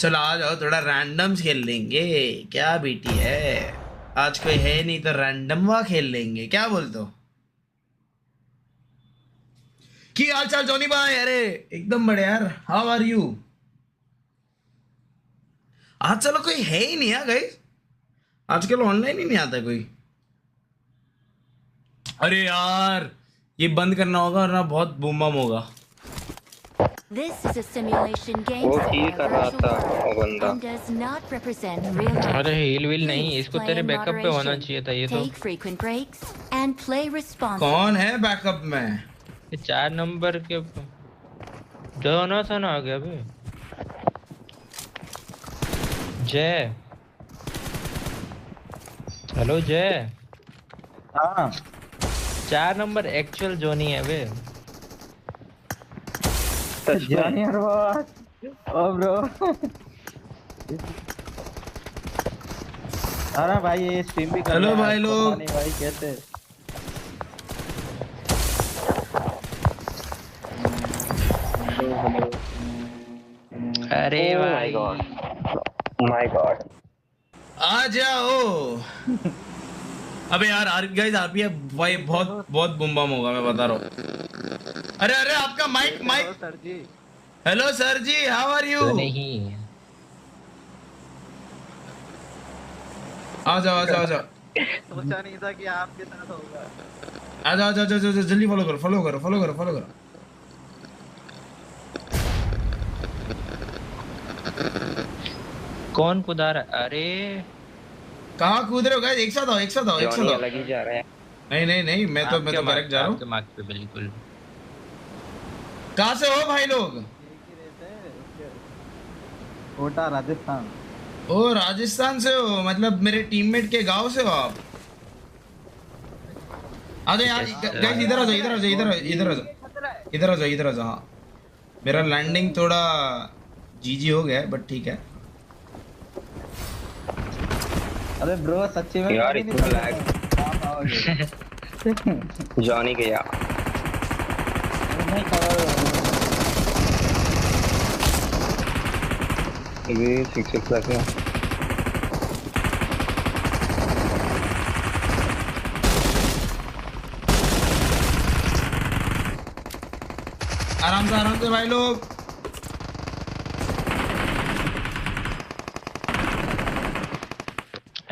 चलो आ जाओ, थोड़ा रैंडम खेल लेंगे। क्या बेटी है, आज कोई है नहीं तो रैंडम वा खेल लेंगे, क्या बोलते हो? की हाल चाल जॉनी भाई? अरे एकदम बढ़िया यार, हाउ आर यू? आज चलो कोई है ही नहीं यार गाइस, आजकल ऑनलाइन ही नहीं आता कोई। अरे यार ये बंद करना होगा वरना बहुत बूम बम होगा। This is a simulation game वो set in हील a कर रहा virtual था वो world बंदा। and does not represent real life. अरे हील व्हील नहीं, Please इसको play तेरे in बैकअप पे होना moderation, चाहिए था ये तो। take frequent breaks, and play responsibly. कौन है बैकअप में? ये 4 नंबर के जोनाथन आ गया बे। जय, हेलो जय। हाँ 4 नंबर एक्चुअल जोनी है बे। जानी यार बॉस। ओ ब्रो अरे भाई ये स्ट्रीम भी कर हेलो रहा है, भाई लोग। पता नहीं भाई कैसे। अरे माय भाई गॉड, माय गॉड। आ जाओ। अबे यार गाइस आप ये भाई बहुत बहुत बूम बम होगा, मैं बता रहा हूँ। अरे अरे आपका माइक माइक। सर जी हेलो सर जी, हाउ आर यू? तो नहीं आ जाओ आ जाओ आ जाओ सोचा नहीं था कि आपके साथ होगा। आ जाओ आ जाओ, जल्दी फॉलो करो फॉलो करो फॉलो करो फॉलो करो। कौन कूदा रहा? अरे कहाँ कूद रहे हो गाइस? एक साथ आओ एक साथ आओ एक साथ जॉनी आओ। अलग ही जा रहा है। नहीं नहीं नहीं, मैं तो आपके करेक्ट जा रहा हूँ। आपके मार्क पे बिल्कुल। कहाँ से हो भाई लोग? कोटा राजस्थान। ओ राजस्थान से हो, मतलब मेरे टीममेट के गांव से हो आप? आ जाओ यार गाइस, इधर आ जाओ इधर आ जाओ इधर इधर आ जाओ इधर आ जाओ इधर आ जाओ। हाँ मेरा लैंडिंग थोड़ा जीजी हो गया है बट ठीक है। अरे ब्रो सच्ची में यार कभी नहीं इतना पता लैग। आप आओगे। जॉनी गया। नहीं खबर ये 6 लग गया। आराम से भाई लोग।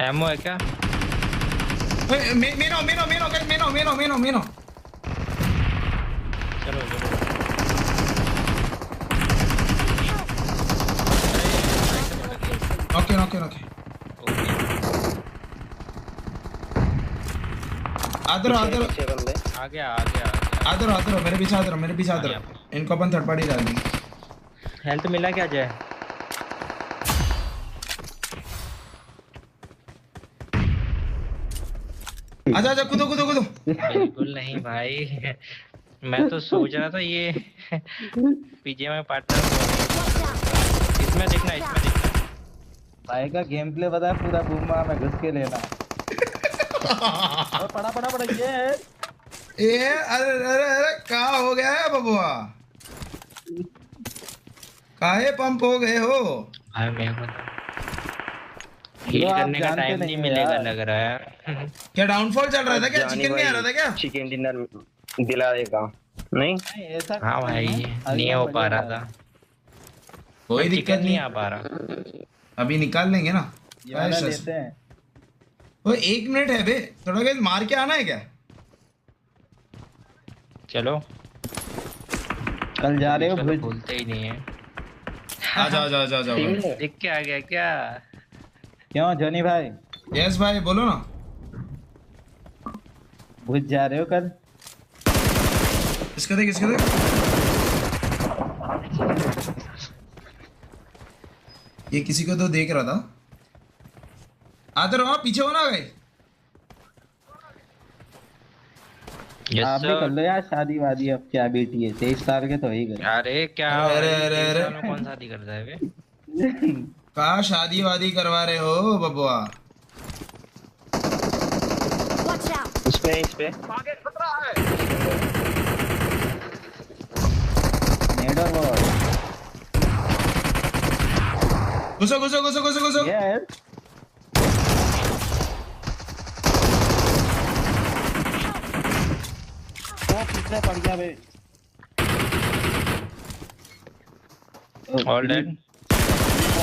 एमओ है क्या? मेनो। चलो चलो। ओके। ओके। आदर पीछे बंदे। आ गया। आदर मेरे पीछे आदर। इनको अपन थर्ड पार्टी डाल देंगे। हेल्थ मिला क्या जय? आजा कूदो। बिल्कुल नहीं भाई। मैं तो सोच रहा था ये पीजे में पार्टनर। इसमें देखना। भाई का गेम प्ले पता है पूरा बूमा में घुस के लेना। और पड़ा ये अरे कहाँ हो गया है बबुआ? काहे पंप हो गए हो? भाई मेरे को हील आप करने का जानते टाइम नहीं नहीं हो मिलेगा यार। लग रहा है। क्या डाउनफॉल चल रहा था क्या? जॉनी चिकन नहीं आ भाई रहा था क्या? चिकन डिनर दिला देगा। नहीं नहीं ऐसा हाँ भाई नहीं हो पा रहा था। कोई दिक्कत चिकन नहीं नहीं, आ पा रहा। अभी निकाल लेंगे ना। ये वाला लेते हैं। वो 1 मिनट है बे, थोड़ा क्या मार के आना है क्या? चलो कल जा रहे हो तो भुज? भूलते ही नहीं है। आ जाओ। टीम में देख के आ गया क्या? क्यों जॉनी भाई यस भाई बोलो ना। भुज जा रहे हो कल? किसका देख ये किसी को तो देख रहा था। आदर वहाँ पीछे हो ना भाई। Yes, आप भी sir. कर लो यार शादी वादी, अब क्या बेटी है 23 साल के तो ही गए। अरे क्या अरे, भाई, अरे, 23 अरे। साल में कौन शादी करता है बे? कहाँ शादी वादी करवा रहे हो बबुआ? Watch out! इस पे नेडर बॉल घुसो घुसो घुसो घुसो घुसो। यार वो पीछे पड़ गया बे। All dead. वो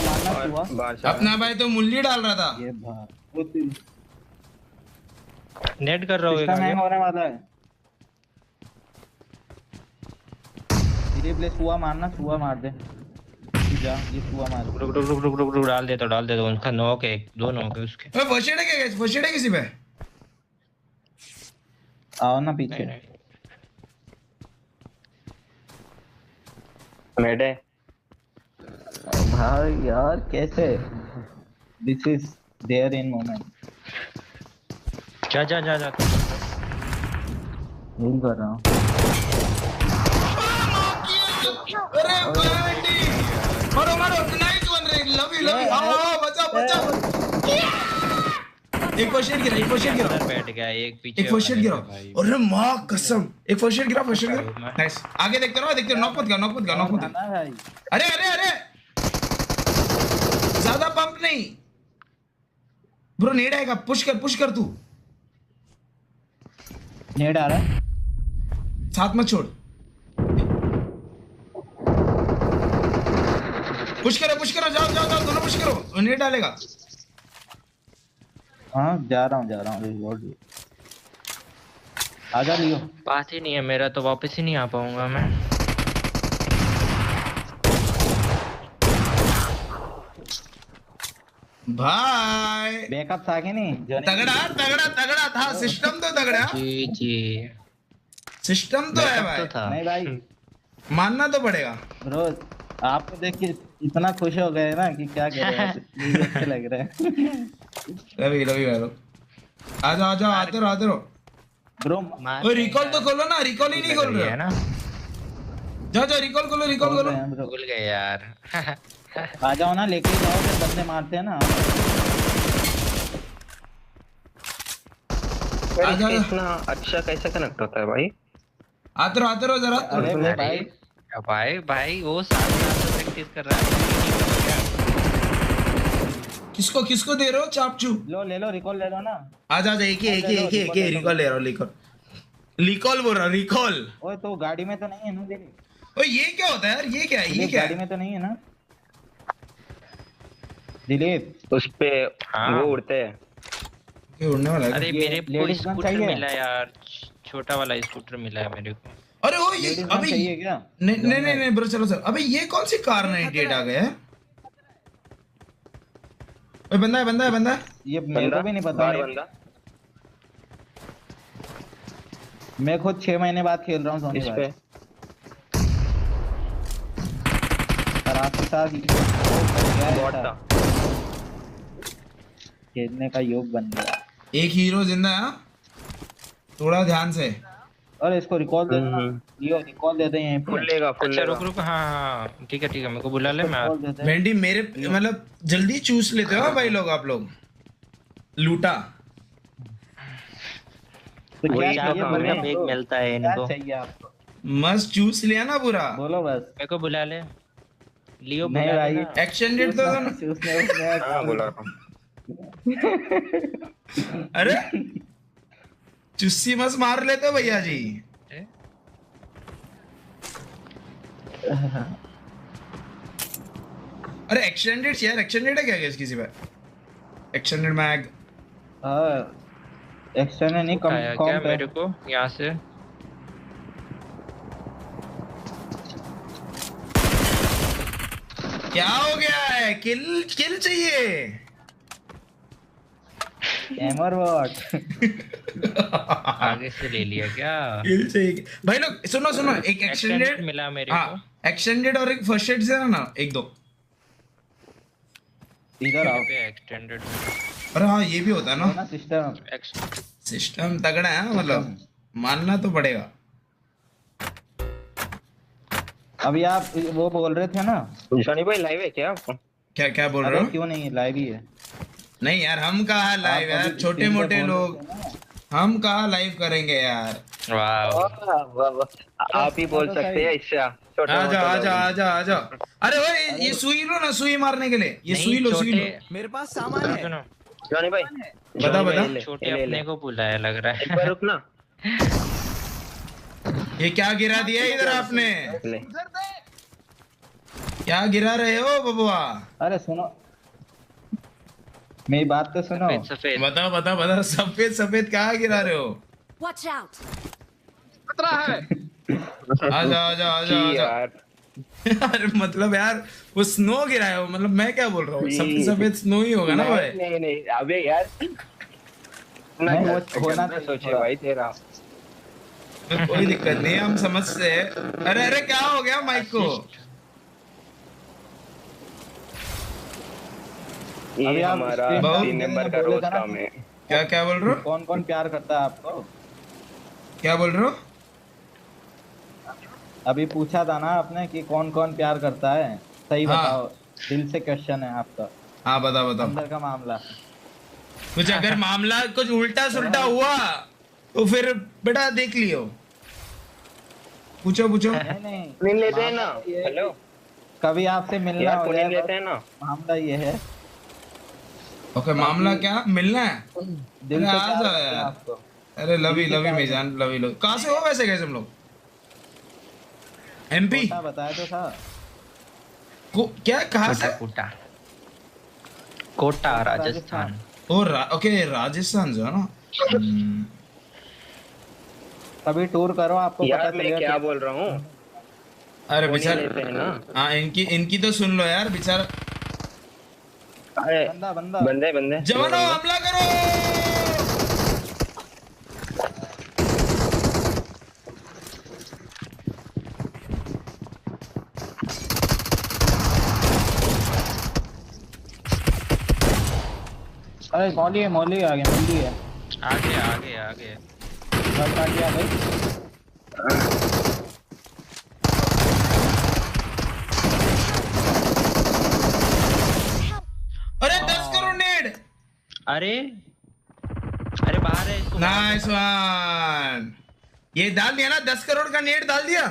मारना हुआ। बाहर से अपना भाई तो मुल्ली डाल रहा था। ये बात वो नेट कर रहा हूँ एक सिस्टम आगे। हैंग होने वाला है। धीरे प्ले सुआ मारना, सुआ मार दे। जा ये सुआ मार। रुक रुक रुक रुक रुक रुक, डाल दे तो उनका नॉक है, दो नॉक है उसके। ओए फर्स्ट एड है क्या? फर्स्ट एड है किसी पे? आओ ना पीछे। नहीं, नहीं। मेडे भाई यार कैसे? This is there in moment. जा जा जा जा। यही कर रहा हूँ। अरे बेटी मारो मारो, नाइस वन रे, लव यू आओ बचाओ बचाओ। एक फर्स्ट एड गिरा, एक फर्स्ट एड गिरा, अंदर बैठ गया एक पीछे। एक फर्स्ट एड गिरा। भाई। अरे मां कसम, एक फर्स्ट एड गिरा, फर्स्ट एड गिरा। नाइस, आगे देखते रहो नॉक मत कर, नॉक मत कर, नॉक मत कर। ना भाई अरे अरे अरे ज्यादा पंप नहीं ब्रो, नेड आएगा, पुश कर तू, नेड आ रहा है। साथ मत छोड़। पुश करो जाओ जाओ जाओ, दोनों पुश करो, नेड डालेगा। हाँ जा रहा हूँ रिवॉर्ड। आजा लियो। बात ही नहीं है मेरा, तो वापस ही नहीं आ पाऊंगा मैं। भाई बैकअप था कि नहीं? तगड़ा था सिस्टम, तो तगड़ा जी सिस्टम तो है बैकअप तो भाई, था। नहीं भाई मानना तो पड़ेगा। ब्रो आपको देख के इतना खुश हो गए ना कि क्या कह रहे हैं। मुझे अच्छे लग रहे हैं। रवि भाई आ जाओ आते रहो। ब्रो ओए रिकॉल तो खोलो ना, रिकॉल ही नहीं खोल रहे है हो। ना। जाओ रिकॉल खोलो बोल रहे हैं ब्रो। भूल गए यार। आ जाओ ना, लेके जाओ, फिर बंदे मारते हैं ना। आ जाओ। इतना अच्छा कैसे कनेक्ट होता है भाई? आते रहो जरा। अरे वो भाई भाई वो साथ में प्रैक्टिस कर रहा है। किसको दे रहे हो चापचू? ले लो रिकॉल ले लो ना। आजा एक ही रिकॉल ले रहा हूँ, रिकॉल बोल रहा हूँ, रिकॉल। ओए तो गाड़ी में तो नहीं है ना दिलीप? ओए ये क्या होता है यार, ये क्या है गाड़ी में तो नहीं है ना दिलीप? उस पे हाँ। वो उड़ते हैं। ये उड़ने वाला है। अरे ये मेरे को ladies gun स्कूटर चाहिए? मिला यार, छोटा वाला स्कूटर मिला है मेरे को। अरे ओ ये लेडीज गन अबे चाहिए क्या? नहीं ब्रो, चलो सर। अबे ये कौन सी कार 98 आ गया है? ओए बंदा है ये मेरे को भी नहीं पता। बाहर बंदा मैं खुद 6 महीने बाद खेल रहा हूँ सोनी इस भाई। पे। और आपके साथ बॉट था। खेलने का योग बन गया। एक हीरो जिंदा है, थोड़ा ध्यान से। अरे इसको रिकॉल दे देना। लियो रिकॉल दे दे यहीं पे। फुल लेगा अच्छा रुक हाँ ठीक है मेरे को बुला ले मैं। रिकॉल दे दे। वेंडी मेरे मतलब जल्दी चूस लेते हो भाई लोग, आप लोग लूटा। तो क्या वही चाहिए तो बोलो हमें बैग मिलता है क्या इनको। चाहिए आपको? मस्त चूस लिया ना पूरा। बोलो बस। मेरे को बुला ले, लियो नहीं बुला भाई। लेना। एक्शन डेट तो था ना। हाँ बोला रहा हूँ। अरे चुस्सी मस्त मार लेते हो भैया जी। अरे एक्सटेंडेड यार, एक्सटेंडेड है क्या गैस किसी पे? Extended mag. हाँ एक्सटर्नल नहीं कम आया कम क्या पे। मेरे को यहाँ से? क्या हो गया है? किल चाहिए। एमर वॉट। आगे से ले लिया क्या? किल चाहिए भाई लोग। सुनो एक एक्सटेंडेड मिला मेरे हाँ, को। एक्सटेंडेड और एक फर्स्ट एड से ना एक दो। इधर आओ एक्सटेंडेड अरे हाँ ये भी होता है ना, ना सिस्टम। सिस्टम तगड़ा है मतलब, मानना तो पड़ेगा। अभी आप वो बोल रहे थे ना? शनि भाई लाइव है क्या आपको? क्या बोल रहे अरे हो? क्यों नहीं, लाइव ही है। नहीं यार हम कहाँ लाइव आप यार, अभी छोटे दिन में मोटे बोल रहे लोग थे ना। हम कहाँ लाइव करेंगे यार। वाह वाह, वाह, वाह। आप ही बोल सकते हैं इससे। छोटे आजा मोटे आजा लोग। आजा आजा। अरे भाई ये सुई लो ना, सुई मारने के लिए ये नहीं, सुई लो सुई लो। छोटे मेरे पास सामान है। सुनो, जॉनी भाई बता जॉनी भाई, बता। ये ले, छोटे ये ले, अपने ले। को बुलाया लग रहा एक है। बार रुक ना। ये क्या गिरा दिया इधर आपने? ले क्या गिरा रहे हो बबुआ? अरे सुनो, मेरी बात तो सुनो। सफेद सफेद। बता बता बता, सफेद सफेद कहाँ गिरा रहे हो? Watch out! आजा आजा आजा छी आजा। यार। अरे मतलब यार वो स्नो गिराया हो, मतलब मैं क्या बोल रहा हूँ, सफेद सफेद स्नो ही होगा ना भाई। नहीं नहीं अबे यार ना नहीं, वो कर, होना मैं चाहिए सोचे थोड़ा। भाई तेरा। कोई दिक्कत नहीं, हम समझते हैं। अरे अरे क्या हो गया माइक को? ये अभी आप हमारा स्क्रीन बहुत 3 नंबर का बोले रोज था ना काम है। क्या क्या बोल रहे हो? कौन कौन प्यार करता है आपको? क्या बोल रहे हो? अभी पूछा था ना आपने कि कौन कौन प्यार करता है, सही हाँ। बताओ। दिल से क्वेश्चन है आपका, हाँ बता बताओ। अंदर का मामला। कुछ अगर मामला कुछ उल्टा सुल्टा हुआ तो फिर बेटा देख लियो। पूछो पूछो। नहीं नहीं, नींद लेते हैं ना। मामला ये है हेलो कि कभी आपसे मिलना यार हो को जाए, नींद लेते बस हैं ना। मामला ये है। ओके मामला क्या मिलना है? दिल अरे से आ प्यार जाओ करते हैं यार। आपको। अरे लवी दिल से लवी प्यार मेजान लवी लो। कहाँ से हो वैसे कैसे हम लोग? एमपी कोटा बताया तो था। को क्या कहाँ से? कोटा कोटा राजस्थान। ओके राजस्थान से हो ना। कभी टूर करो, आपको पता यार मैं चलेगा क्या कि- बोल रहा हूँ। अरे को नींद बेचार लेते हैं ना। हाँ इनकी तो सुन लो यार बेचारा। अरे बंदा बंदा बंदे बंदे जवानों हमला करो। अरे मौली है, मौली आ गया, मौली है। आगे आगे आगे। बस आ गया भाई। अरे 10 करोड़ नेड। अरे अरे बाहर है इसको। Nice one. ये डाल दिया ना 10 करोड़ का नेट डाल दिया।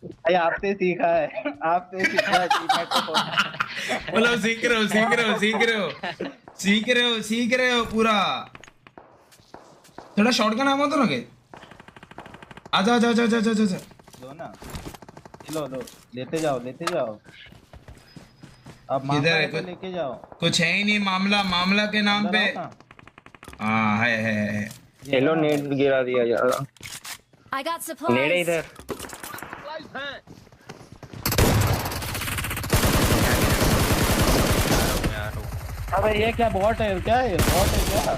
भाई आपसे सीखा है, आपसे सीखा है टीममेट को फोड़ना। मतलब सीख रहे हो सीख रहे हो सीख रहे हो सीख रहे हो सीख रहे हो पूरा। थोड़ा शॉटगन आमा तो ना के। आजा आजा आजा आजा आजा। लो ना, लो लो, लेते जाओ लेते जाओ। अब इधर मामला है है तो कुछ? लेके जाओ। कुछ है ही नहीं मामला, मामला के नाम अंदर पे। आओ ना। हाँ है। ये हेलो ना, नेट गिरा दिया यार। I got नेट है supplies. इधर। अबे ये क्या बॉट है? क्या है बॉट है क्या?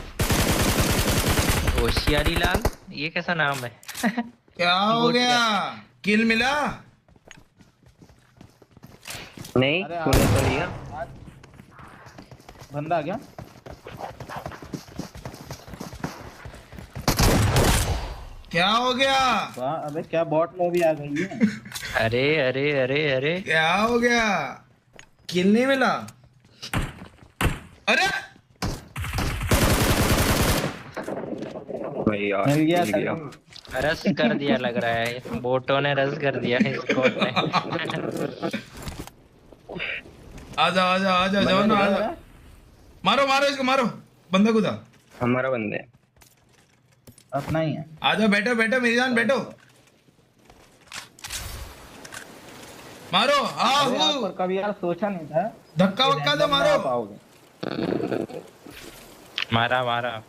होशियारी लाल, ये कैसा नाम है? क्या हो गया? किल मिला? नहीं अरे तूने तो लिया। बंदा आ गया। क्या हो गया? वाह, अबे क्या बॉट लो भी आ गई है। अरे अरे अरे अरे क्या हो गया? किल नहीं मिला? अरे भाई यार मिल गया मिल सर। गया। रस कर दिया लग रहा है, बोटो ने रस कर दिया इसको ने। आजा आजा आजा जाओ ना आजा। मारो मारो इसको मारो। बंदा को था। हमारा बंदे। अपना ही है। आजा बैठो बैठो मेरी जान बैठो। मारो हाँ अरे यार, वो पर कभी यार सोचा नहीं था धक्का कि वक्का तो random में मारो। आ पाओगे। मारा मारा।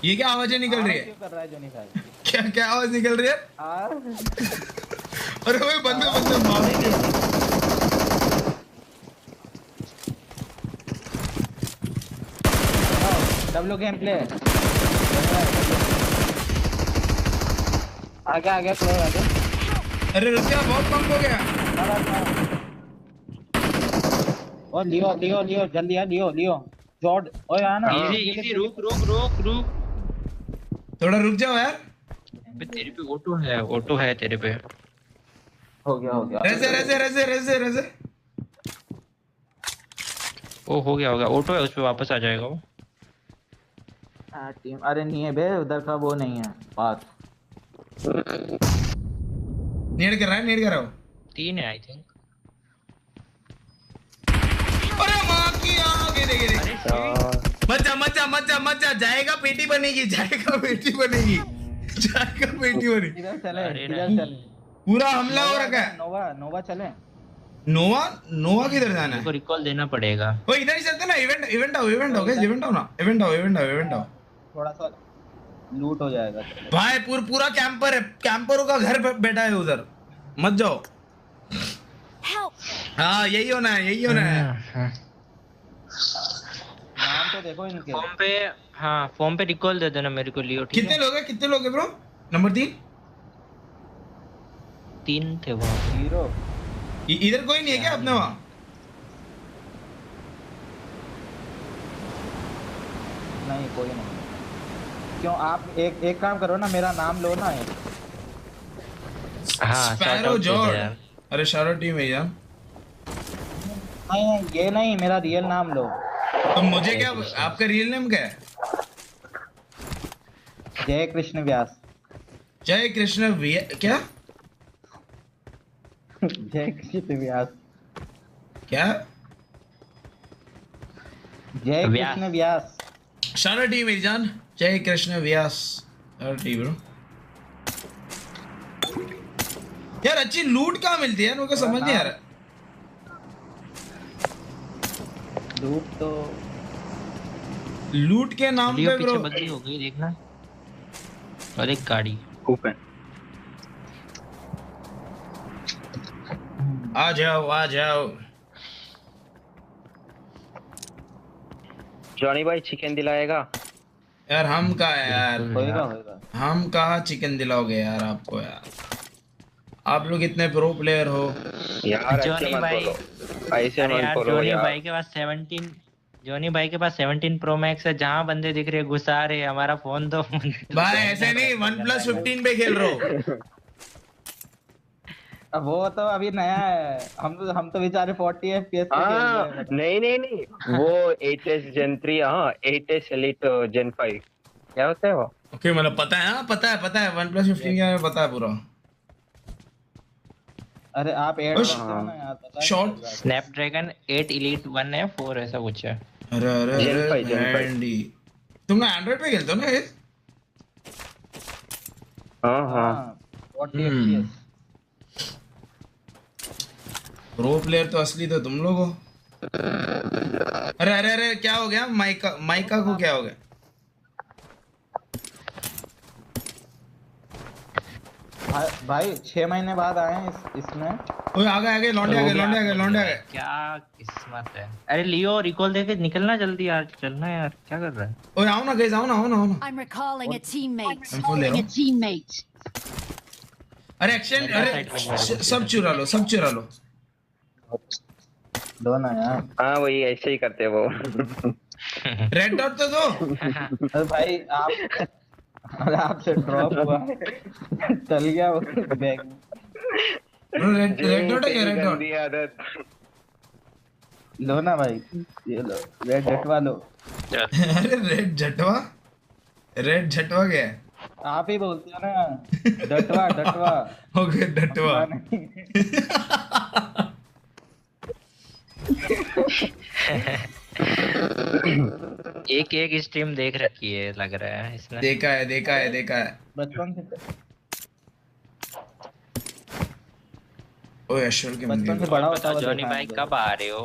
ये क्या आवाजें निकल रही है? क्यों कर रहा है जोनी भाई? क्या क्या आवाज निकल रही है? आर अरे भाई बंदे बंदे मारो। W game play. आगे आगे प्ले आगे। अरे रुक जा बहुत कम हो गया। और लियो लियो लियो जल्दी आ, लियो लियो जॉर्ड। ओए आ ना। इजी इजी, रुक रुक रुक रुक। थोड़ा रुक जाओ यार। बे तेरे पे ऑटो है तेरे पे। हो गया हो गया। रेसे रेसे रेसे रेसे रेसे। ओ हो गया ऑटो है, उस पे वापस आ जाएगा वो। टीम अरे नहीं है बे, उधर का वो नहीं है पास। नेड कर रहा है, नेड कर रहा हो। 3 है आई थिंक। अरे माँ की आगे देखे देखे। मत जा जाएगा पेटी बनेगी, जाएगा पेटी बनेगी। किधर चले, अरे किधर नहीं। चले? पूरा हमला हो रखा है। नोवा चले। नोवा किधर जाना है? को रिकॉल देना पड़ेगा। ओ इधर ही चलते ना, इवेंट आओ गाइस, इवेंट आओ ना, इवेंट आओ। थोड़ा सा लूट हो जाएगा। भाई पूरा कैंपर है, कैंपरों का घर बैठा है उधर, मत जाओ। Help! हाँ यही होना है। नाम तो देखो इनके। फॉर्म पे, हाँ फॉर्म पे रिकॉल दे देना मेरे को लियो, ठीक कितने है? लोग हैं ब्रो? नंबर 3 3 थे वहाँ पे। हीरो इधर कोई नहीं है क्या अपने वहाँ? नहीं, कोई नहीं। क्यों आप एक काम करो ना, मेरा नाम लो ना। हाँ स्पैरो जॉर्ज। अरे शारो टीम है यार। नहीं ये नहीं, मेरा रियल नाम लो। तो मुझे क्या, आपका रियल नेम क्या है? जय कृष्ण व्यास। जय कृष्ण क्या? जय कृष्ण व्यास। क्या? जय कृष्ण व्यास। शारो टीम मेरी जान, जय कृष्ण व्यास। शारो टीम ब्रो। यार अच्छी लूट कहाँ मिलती है यार, मुझे समझ नहीं आ रहा। लूट के नाम लियो पे पीछे ब्रो। बदली हो गई देखना, और एक गाड़ी। कूपन। आ जाओ। जॉनी भाई चिकन दिलाएगा? यार हम कहाँ यार, होएगा। हम कहाँ चिकन दिलाओगे यार आपको यार, आप लोग इतने प्रो प्लेयर हो यार। ऐसे जॉनी मत भाई, बोलो, ऐसे अरे मत यार बोलो जॉनी यार। भाई के पास 17 प्रो मैक्स है, जहाँ बंदे दिख रहे घुसा रहे, हमारा फोन तो भाई ऐसे नहीं, 1+15 पे खेल रहे हो। अब वो तो अभी नया है, हम तो बेचारे 40 FPS पे खेल हाँ रहे हैं। नहीं, वो 8s Gen 3, हाँ 8s Elite Gen 5 क्या होता है वो? ओके मतलब पता है, हाँ पता है 1+15 क्या है, पता है पूरा। अरे आप ऐड उस- करते हो ना यार, पता है। शॉर्ट। स्नैपड्रैगन 8 Elite 1 है, 4 ऐसा कुछ है। अरे Gen 5, Gen 5। बैंडी, तुम एंड्रॉइड पे खेलते हो ना ये? हाँ 40 FPS। प्रो प्लेयर तो असली तो तुम लोग हो। अरे क्या हो गया? माइका को क्या हो गया? भाई 6 महीने बाद आए हैं इसमें। ओए आगे लौंडे आ गए। क्या किस्मत है। अरे लियो रिकॉल देके निकलना जल्दी यार, चलना यार, क्या कर रहा है? ओए आओ ना गाइस, आओ ना। I'm recalling a teammate. I'm full A teammate. अरे एक्शन, अरे सब चुरा लो। दो ना यार। हाँ वही ऐसे ही करते हैं वो। रेड डॉट तो दो। अरे भाई आपसे ड्रॉप हुआ है, चल गया वो बैग। रेड डॉट है क्या? रेड डॉट गंदी आदत। लो ना भाई, ये लो, रेड डटवा लो। अरे रेड झटवा क्या है? आप ही बोलते हो ना, डटवा। ओके डटवा। एक स्ट्रीम देख रखी है लग रहा है इसने। देखा है। बचपन से ओए अश्वर के बचपन से मंदिर। बड़ा होता बताओ हुआ जॉनी देखा भाई है। कब आ रहे हो?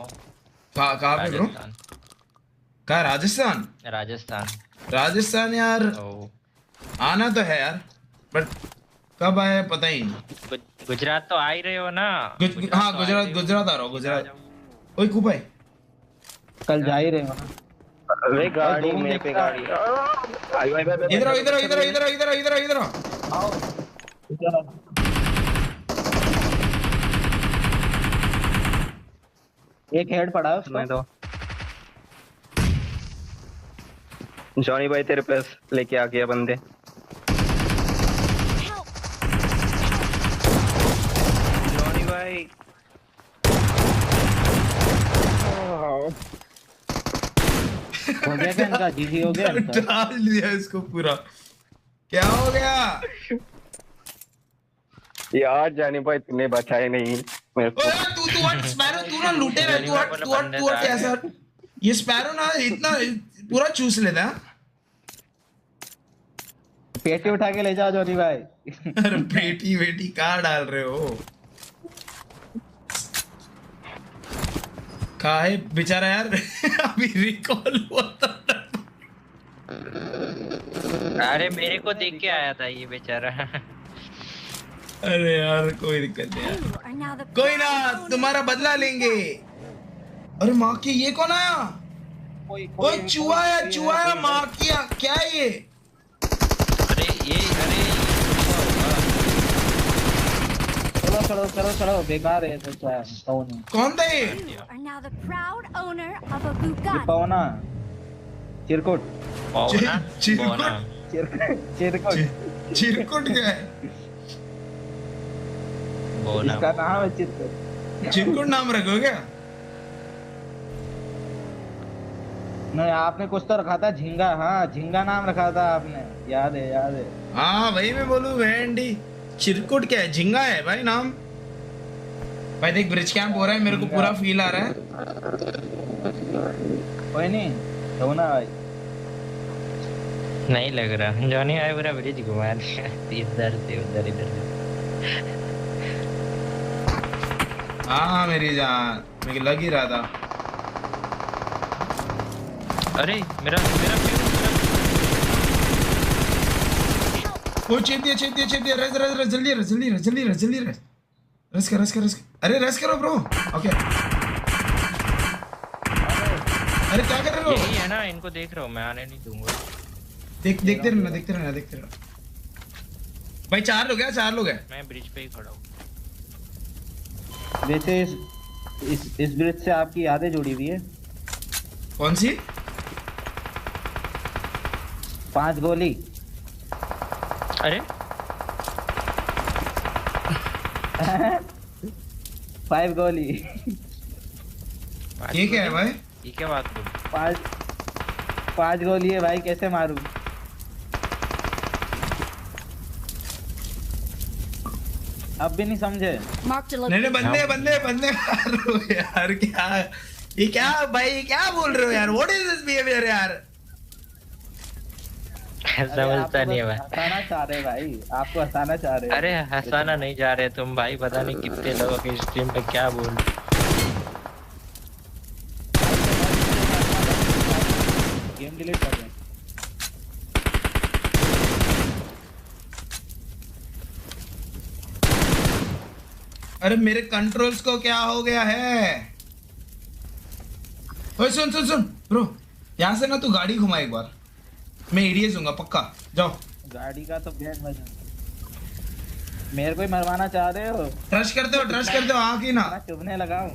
कहाँ पे ब्रो? राजस्थान। कहाँ? राजस्थान यार ओ, आना तो है यार, बट कब आए पता ही नहीं। गुजरात तो आ ही रहे हो ना? हाँ गुजरात आ रहा हूँ, गुजरात। ओए कुपाई कल जा ही रहे हो ना। अरे गाड़ी मेरे पे गाड़ी। इधर आओ। आओ एक हेड पड़ा है उसको। मैं तो जॉनी भाई तेरे पास लेके आ गया बंदे। Help! जॉनी भाई हो गया क्या इनका? जीजी हो गया इनका? डाल दिया इसको पूरा। क्या हो गया? यार जानी भाई तूने बचाए नहीं मेरे को। ओए तू हट स्पैरो, तू ना लूटे रहा, तू हट ऐसा। ये स्पैरो ना इतना पूरा चूस लेता है। पेटी उठा के ले जाओ जॉनी भाई। अरे बेटी बेटी कहाँ डाल रहे हो? कहा है बेचारा यार। अभी रिकॉल हुआ था। अरे मेरे को देख के आया था ये बेचारा। अरे यार कोई दिक्कत नहीं यार, You are now the कोई ना, proud owner. तुम्हारा बदला लेंगे। अरे माँ की ये कौन आया? ओए चूहा है माँ की, क्या है ये? अरे चलो बेकार है तो क्या कौन है? कौन था ये? You are now the proud owner of a ये Bugatti. पवना चिरकुट पौना चिरकुट? पौना। चिरकुट चिरकुट क्या है? बोना इसका नाम है चिरकुट। चिरकुट नाम रखो क्या? नहीं आपने कुछ तो रखा था झिंगा। हाँ झिंगा नाम रखा था आपने, याद है। हाँ वही मैं बोलूँ वेंडी। चिरकुट क्या है? झिंगा है भाई नाम। भाई देख ब्रिज कैंप हो रहा है, मेरे को पूरा फील आ रहा है। कोई नहीं तो ना भाई। नहीं लग रहा। जॉनी आए पूरा ब्रिज घुमा दिया इधर से उधर इधर से। हाँ मेरी जान, मुझे लग ही रहा था। अरे मेरा वो चेप दिया रस जल्दी रस कर। अरे रस करो ब्रो। ओके अरे क्या कर रहे हो? यही है ना, इनको देख रहा हूँ मैं, आने नहीं दूंगा। देखते रहना। भाई चार लोग हैं। मैं ब्रिज पे ही खड़ा हूँ। वैसे इस ब्रिज से आपकी यादें जुड़ी हुई है। कौन सी? 5 गोली। अरे 5 गोली। ये क्या है भाई? ये क्या बात बोली? 5 गोली है भाई, कैसे मारूं? अब भी नहीं समझे? Marked a नहीं location. बंदे मारो यार। क्या भाई क्या बोल रहे हो यार? व्हाट इज दिस बिहेवियर यार? समझता नहीं है भाई। हंसाना चाह रहे भाई, आपको हंसाना चाह रहे। अरे हंसाना नहीं जा रहे तुम भाई, पता नहीं कितने लोगों के स्ट्रीम पे क्या बोल रहे। गेम डिलीट कर दें। अरे मेरे कंट्रोल्स को क्या हो गया है? ओए सुन ब्रो, यहाँ से ना तू गाड़ी घुमा एक बार, मैं एडीएस दूंगा पक्का। जाओ। गाड़ी का तो बैंड बजा। मेरे को ही मरवाना चाह रहे हो? ट्रस्ट करते हो हाँ की ना? मैं चुभने लगा हूँ।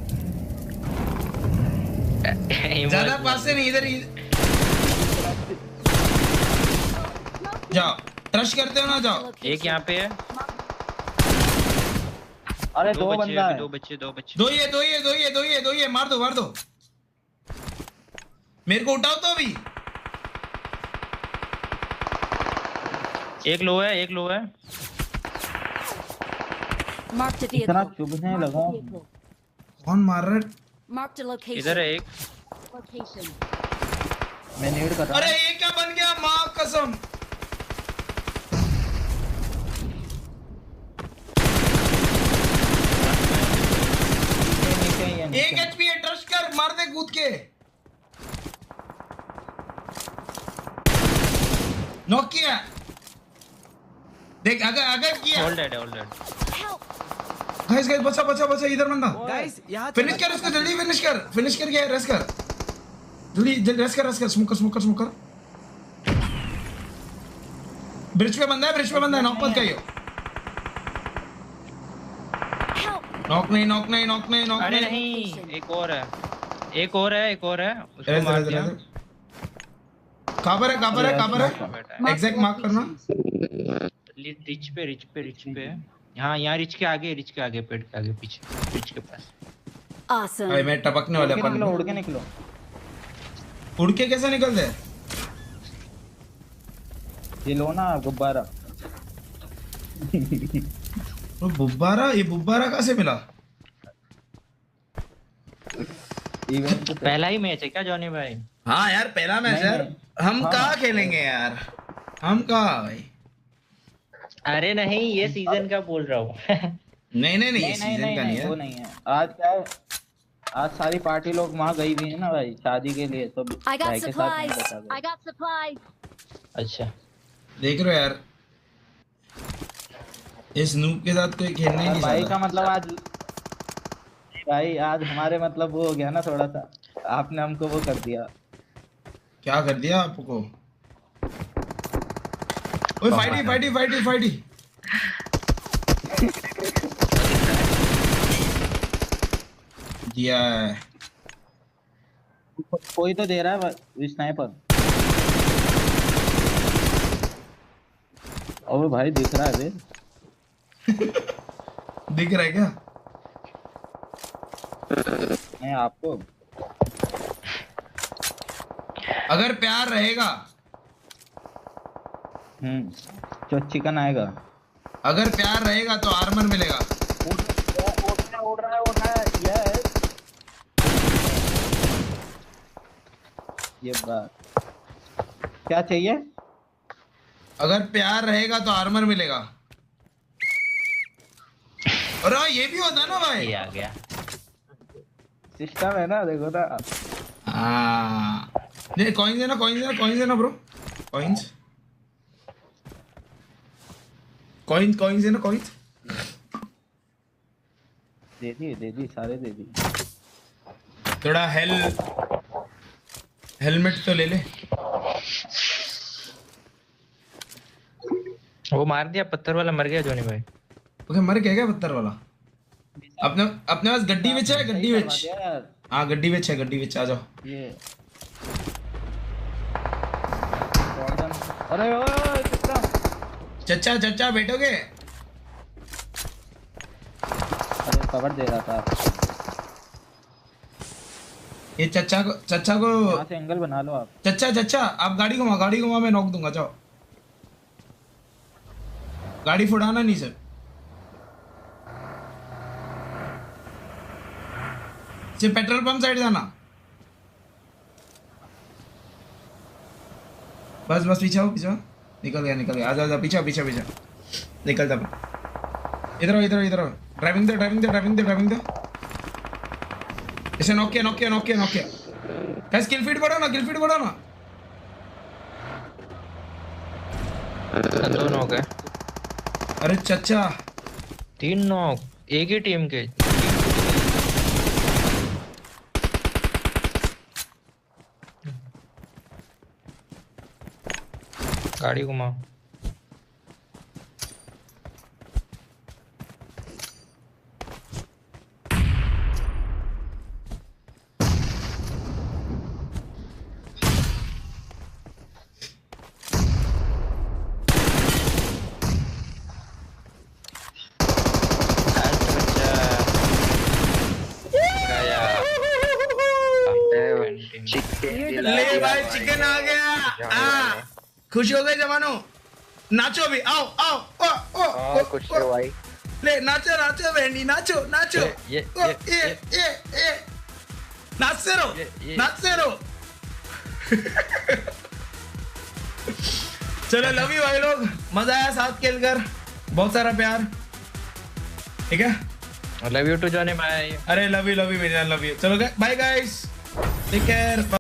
ज्यादा पास से नहीं, इधर जाओ। ट्रस्ट करते हो ना? जाओ। एक यहाँ पे है। अरे दो बंदा है। दो बच्चे दो ये मार दो। मेरे को उठाओ तो अभी। एक लो है। Marked a इतना vehicle. चुभने लगा। कौन मार रहा है? Marked a location. इधर है एक। Location. मैं नीड कर रहा अरे हूँ। ये क्या बन गया? माँ कसम। एक एचपी है, ट्रस्ट कर, मार दे कूद के। नॉक किया। देख अगर किया। होल्ड है। Help! गाइस बचा इधर बंदा। गाइस यहाँ फिनिश कर इसको, जल्दी फिनिश कर गया। रेस कर जल्दी रेस कर। स्मोकर। ब्रिज पे बंदा है, नॉक मत करियो। Help! नॉक नहीं। अरे नहीं, एक और है उसको मार दिया। कहाँ पर है? एग्जैक्ट मार्क करना। रिच पे यहाँ रिच के आगे पेड़ के आगे पीछे, रिच के पास। Awesome. भाई मैं टपकने वाला अपन। उड़ के निकलो। उड़ के कैसे निकलते हैं? ये लो ना गुब्बारा। वो बुब्बारा, ये बुब्बारा कहाँ से मिला? इवेंट पे पहला ही मैच है क्या जॉनी भाई? हाँ यार पहला मैच नहीं, यार। नहीं। हम हाँ। कहाँ खेलेंगे यार, हम कहाँ भाई? अरे नहीं, ये सीजन का बोल रहा हूँ। नहीं नहीं नहीं, ये नहीं नहीं सीजन नहीं का नहीं नहीं वो है। नहीं है। आज क्या है, आज सारी पार्टी लोग वहाँ गई हुई है ना भाई शादी के लिए, तो I got भाई के साथ नहीं supplies. बचा गया। I got supplies. अच्छा, देख रहे हो यार, इस नूब के साथ कोई खेलना ही और नहीं भाई चाहता। का मतलब आज, भाई आज हमारे मतलब वो हो गया ना थोड़ा सा, आपने हमको वो कर दिया। क्या कर दिया आपको? ओए फाइटी फाइटी फाइटी फाइटी। दिया है। कोई तो दे रहा है स्नाइपर। ओ भाई दिख रहा है बे। दिख रहा है क्या? नहीं आपको अगर प्यार रहेगा, जो चिकन आएगा। अगर प्यार रहेगा तो आर्मर मिलेगा। उड़ रहा है यस। ये बात क्या चाहिए? अगर प्यार रहेगा तो आर्मर मिलेगा। और हाँ, ये भी होता है ना भाई। ये आ गया। सिस्टम है ना, देखो ना। हाँ, ये कॉइंस है ना, कॉइंस है ना, कॉइंस है ना ब्रो, कॉइंस, कॉइंस कॉइंस है ना, कॉइंस। दे दी सारे दे दी। थोड़ा हेलमेट तो ले ले। वो मार दिया, पत्थर वाला मर गया जॉनी भाई। ओके, मर गया क्या पत्थर वाला? अपने अपने पास गड्डी विच है, गड्डी सही विच। करवा दिया यार। हाँ गड्डी विच है, गड्डी विच, आ जाओ। ये अरे ओए कितना चचा चचा बैठोगे? अरे कवर दे रहा था। ये चचा को यहाँ से एंगल बना लो आप। चचा चचा आप गाड़ी घुमा, मैं नॉक दूंगा, जाओ। गाड़ी फुड़ाना नहीं सर, सिर्फ पेट्रोल पंप साइड जाना। बस बस पीछे हो, निकल गया, आजा पीछे निकल जा। इधर आओ। ड्राइविंग दे। इसे नॉक किया। गाइस किल फीड बढ़ाओ ना। दोनों हो गए। अरे चचा, 3 नॉक एक ही टीम के। गाड़ी घुमाओ। ले भाई चिकन आ गया। खुश हो गए जवानों, नाचो भी, आओ कुछ तो भाई। ले नाचो बहनी, नाचो ये नाचते रहो। चलो लव यू भाई लोग, मजा आया साथ खेलकर, बहुत सारा प्यार, ठीक है। लव यू टू जॉनी भाई। अरे लव यू मेरी जान, लव यू। चलो बाय गाइस, टेक केयर।